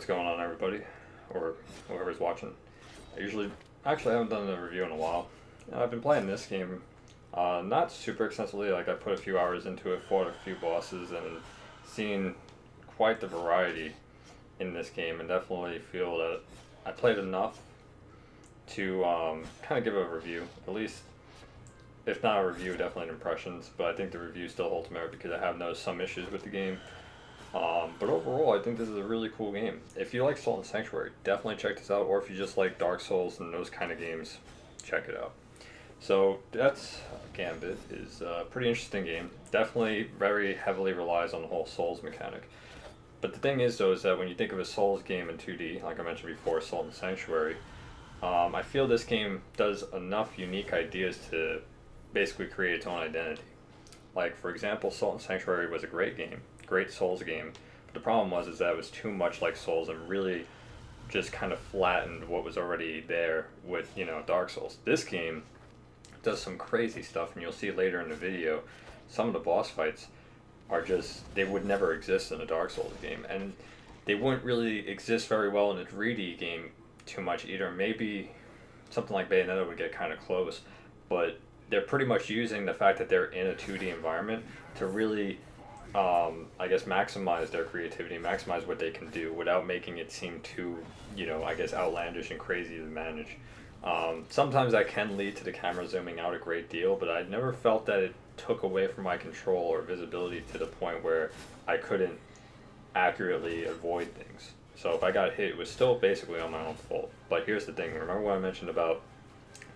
What's going on, everybody, or whoever's watching? I usually, actually, I haven't done a review in a while. And I've been playing this game, not super extensively. Like I put a few hours into it, fought a few bosses, and seen quite the variety in this game, and definitely feel that I played enough to kind of give a review, at least. If not a review, definitely an impressions. But I think the review still holds merit because I have noticed some issues with the game. But overall, I think this is a really cool game. If you like Salt and Sanctuary, definitely check this out. Or if you just like Dark Souls and those kind of games, check it out. So that's Gambit is a pretty interesting game. Definitely very heavily relies on the whole Souls mechanic. But the thing is, though, is that when you think of a Souls game in 2D, like I mentioned before, Salt and Sanctuary, I feel this game does enough unique ideas to basically create its own identity. Like, for example, Salt and Sanctuary was a great game, great Souls game, but the problem is that it was too much like Souls and really just kind of flattened what was already there with, Dark Souls. This game does some crazy stuff, and you'll see later in the video, some of the boss fights are just, they would never exist in a Dark Souls game, and they wouldn't really exist very well in a 3D game too much either. Maybe something like Bayonetta would get kind of close, but they're pretty much using the fact that they're in a 2D environment to really, maximize their creativity, maximize what they can do without making it seem too, outlandish and crazy to manage. Sometimes that can lead to the camera zooming out a great deal, but I never felt that it took away from my control or visibility to the point where I couldn't accurately avoid things. So if I got hit, it was still basically on my own fault. But here's the thing, remember what I mentioned about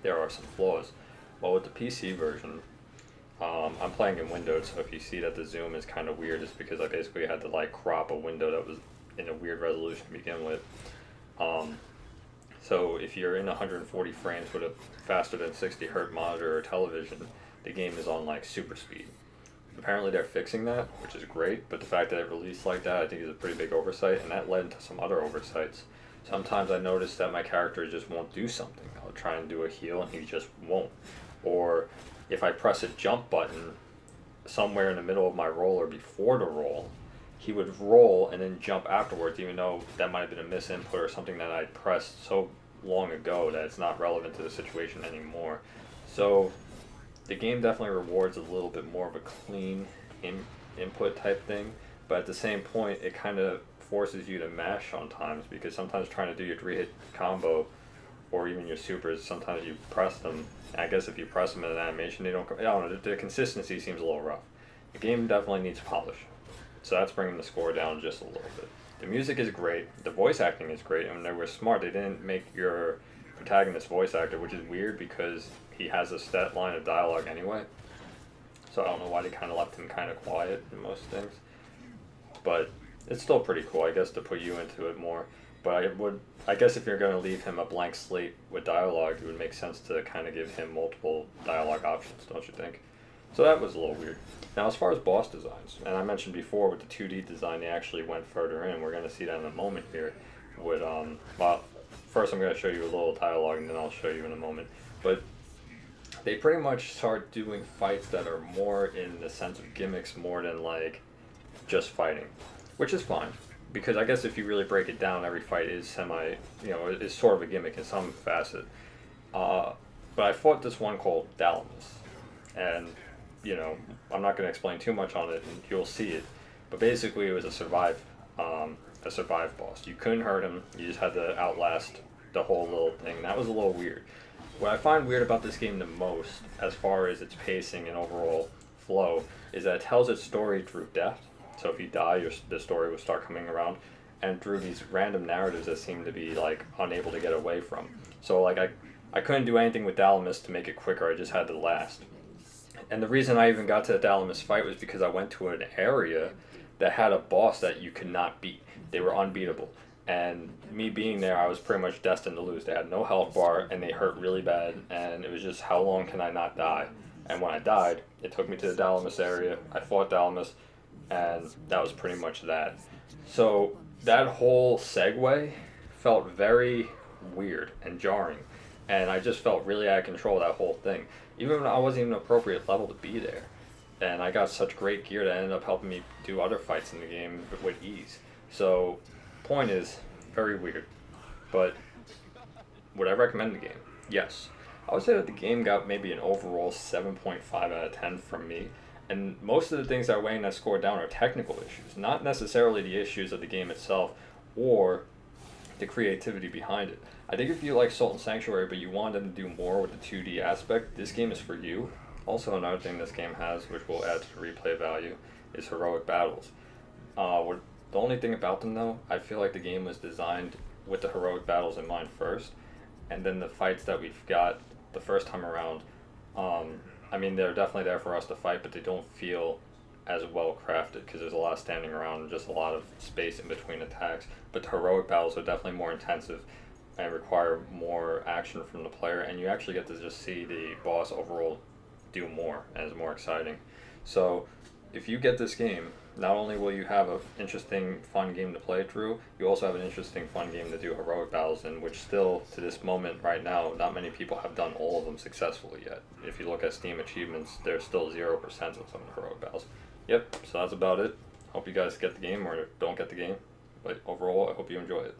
there are some flaws? Well, with the PC version, I'm playing in Windows, so if you see that the zoom is kind of weird, it's because I basically had to crop a window that was in a weird resolution to begin with. So if you're in 140 frames with a faster than 60 hertz monitor or television, the game is on super speed. Apparently they're fixing that, which is great, but the fact that it released like that I think is a pretty big oversight, and that led to some other oversights. Sometimes I notice that my character just won't do something. I'll try and do a heal and he just won't. Or if I press a jump button somewhere in the middle of my roll or before the roll, he would roll and then jump afterwards, even though that might have been a misinput or something that I pressed so long ago that it's not relevant to the situation anymore. So the game definitely rewards a little bit more of a clean input type thing, but at the same point it kind of forces you to mash sometimes, because sometimes trying to do your 3-hit combo or even your supers, sometimes you press them. I guess if you press them in an animation, I don't know, the consistency seems a little rough. The game definitely needs polish. So that's bringing the score down just a little bit. The music is great. The voice acting is great. I mean, they were smart. They didn't make your protagonist voice actor, which is weird because he has a set line of dialogue anyway. So I don't know why they kind of left him kind of quiet in most things. But it's still pretty cool, I guess, to put you into it more. But I guess if you're going to leave him a blank slate with dialogue, it would make sense to kind of give him multiple dialogue options, don't you think? So that was a little weird. Now, as far as boss designs, and I mentioned before with the 2D design, they actually went further in. We're going to see that in a moment here. With first I'm going to show you a little dialogue, and then I'll show you in a moment. But they pretty much start doing fights that are more in the sense of gimmicks more than just fighting, which is fine. Because I guess if you really break it down, every fight is is sort of a gimmick in some facet. But I fought this one called Dalamys, and I'm not going to explain too much on it, and you'll see it. But basically, it was a survive boss. You couldn't hurt him. You just had to outlast the whole little thing. That was a little weird. What I find weird about this game the most, as far as its pacing and overall flow, is that it tells its story through death. So if you die, the story will start coming around, and through these random narratives that seem to be unable to get away from. So I couldn't do anything with Dalamys to make it quicker. I just had to last. And the reason I even got to the Dalamys fight was because I went to an area that had a boss that you could not beat. They were unbeatable. And me being there, I was pretty much destined to lose. They had no health bar, and they hurt really bad, and it was just, how long can I not die? And when I died, it took me to the Dalamys area. I fought Dalamys, and that was pretty much that. So that whole segue felt very weird and jarring, and I just felt really out of control of that whole thing. Even when I wasn't even an appropriate level to be there. And I got such great gear that ended up helping me do other fights in the game with ease. So, point is, very weird. But would I recommend the game? Yes. I would say that the game got maybe an overall 7.5 out of 10 from me. And most of the things that are weighing that score down are technical issues, not necessarily the issues of the game itself or the creativity behind it. I think if you like Salt and Sanctuary but you want them to do more with the 2D aspect, this game is for you. Also, another thing this game has, which will add to the replay value, is heroic battles. The only thing about them, though, I feel like the game was designed with the heroic battles in mind first, and then the fights that we've got the first time around, I mean, they're definitely there for us to fight, but they don't feel as well crafted because there's a lot of standing around and just a lot of space in between attacks. But the heroic battles are definitely more intensive and require more action from the player, and you actually get to just see the boss overall do more, and it's more exciting. So if you get this game, not only will you have an interesting, fun game to play through, you also have an interesting, fun game to do heroic battles in, which still, to this moment right now, not many people have done all of them successfully yet. If you look at Steam achievements, there's still 0% of some of the heroic battles. Yep, so that's about it. Hope you guys get the game or don't get the game. But overall, I hope you enjoy it.